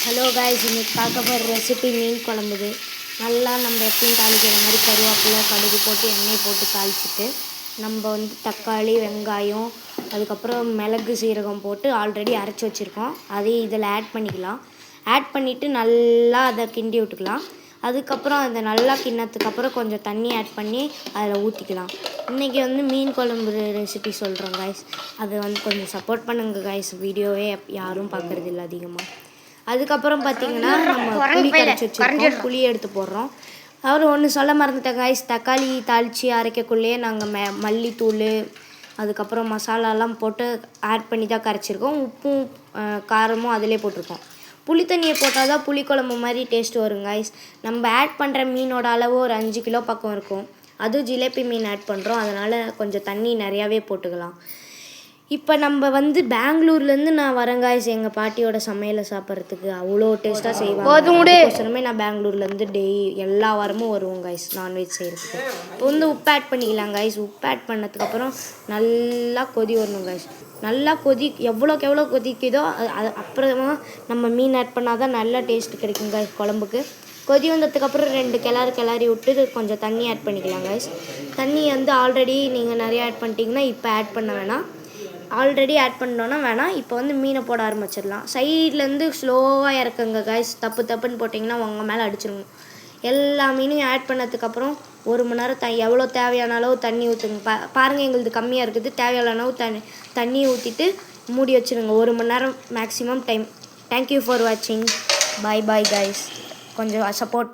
Hello guys, இன்னைக்கு பார்க்க போகிற ரெசிபி மீன் குழம்புது. நல்லா நம்ம எப்பயும் தாளிக்கிற மாதிரி கருவேப்பிலை கடுகு போட்டு எண்ணெய் போட்டு தாளிச்சிட்டு நம்ம வந்து தக்காளி வெங்காயம் அதுக்கப்புறம் மிளகு சீரகம் போட்டு ஆல்ரெடி அரைச்சி வச்சுருக்கோம். அதையும் இதில் ஆட் பண்ணிக்கலாம். ஆட் பண்ணிவிட்டு நல்லா அதை கிண்டி விட்டுக்கலாம். அதுக்கப்புறம் அதை நல்லா கிண்ணத்துக்கப்புறம் கொஞ்சம் தண்ணி ஆட் பண்ணி அதில் ஊற்றிக்கலாம். இன்றைக்கி வந்து மீன் குழம்பு ரெசிபி சொல்கிறோம் காய்ஸ். அதை வந்து கொஞ்சம் சப்போர்ட் பண்ணுங்கள் காய்ஸ். வீடியோவே யாரும் பார்க்குறது இல்லை அதிகமாக. அதுக்கப்புறம் பார்த்திங்கன்னா நம்ம புளி கரைச்சி வச்சுருக்கோம். புளி எடுத்து போடுறோம். அவர் ஒன்று சொல்ல மறந்துட்டேன் காய்ஸ். தக்காளி தாளித்து அரைக்கக்குள்ளேயே நாங்கள் மல்லித்தூள் அதுக்கப்புறம் மசாலாலாம் போட்டு ஆட் பண்ணி தான் கரைச்சிருக்கோம். உப்பும் காரமும் அதிலே போட்டிருக்கோம். புளி தண்ணியை போட்டால் தான் புளிக்குழம்பு மாதிரி டேஸ்ட் வரும் காய்ஸ். நம்ம ஆட் பண்ணுற மீனோட அளவு ஒரு 5 கிலோ பக்கம் இருக்கும். அதுவும் ஜிலேபி மீன் ஆட் பண்ணுறோம். அதனால் கொஞ்சம் தண்ணி நிறையாவே போட்டுக்கலாம். இப்போ நம்ம வந்து பெங்களூர்லேருந்து நான் வரேன் காய்ஸ். எங்கள் பாட்டியோட சமையலை சாப்பிட்றதுக்கு அவ்வளோ டேஸ்ட்டாக செய்வாங்க. அதுக்கோசரமே நான் பெங்களூர்லேருந்து எல்லா வாரமும் வருவோம் காய்ஸ் நான்வெஜ் செய்கிறதுக்கு. இப்போ வந்து உப்பு ஆட் பண்ணிக்கலாம் காய்ஸ். உப்பு ஆட் பண்ணதுக்கப்புறம் நல்லா கொதி வரணும் காய்ஸ். நல்லா எவ்வளோக்கு எவ்வளோ கொதிக்குதோ அது அப்புறமா நம்ம மீன் ஆட் பண்ணால் தான் நல்லா டேஸ்ட் கிடைக்கும் காய்ஸ் குழம்புக்கு. கொதி வந்ததுக்கப்புறம் 2 கிளறி விட்டு கொஞ்சம் தண்ணி ஆட் பண்ணிக்கலாம் காய்ஸ். தண்ணி வந்து ஆல்ரெடி நீங்கள் நிறையா ஆட் பண்ணிட்டீங்கன்னா இப்போ ஆட் பண்ண வேணாம். ஆல்ரெடி ஆட் பண்ணோன்னா வேணாம். இப்போ வந்து மீனை போட ஆரம்பிச்சிடலாம். சைட்லேருந்து ஸ்லோவாக இறக்குங்க காய்ஸ். தப்புன்னு போட்டிங்கன்னா உங்கள் மேலே அடிச்சிருங்க. எல்லா மீனையும் ஆட் பண்ணதுக்கப்புறம் 1 மணி நேரம் எவ்வளோ தேவையான அளவு தண்ணி ஊற்றுங்க. பாருங்கள், எங்களுது கம்மியாக இருக்குது. தேவையான அளவு தண்ணி ஊற்றிட்டு மூடி வச்சுருங்க 1 மணி நேரம் மேக்ஸிமம் டைம். தேங்க்யூ ஃபார் வாட்சிங். Bye guys. கொஞ்சம் சப்போர்ட்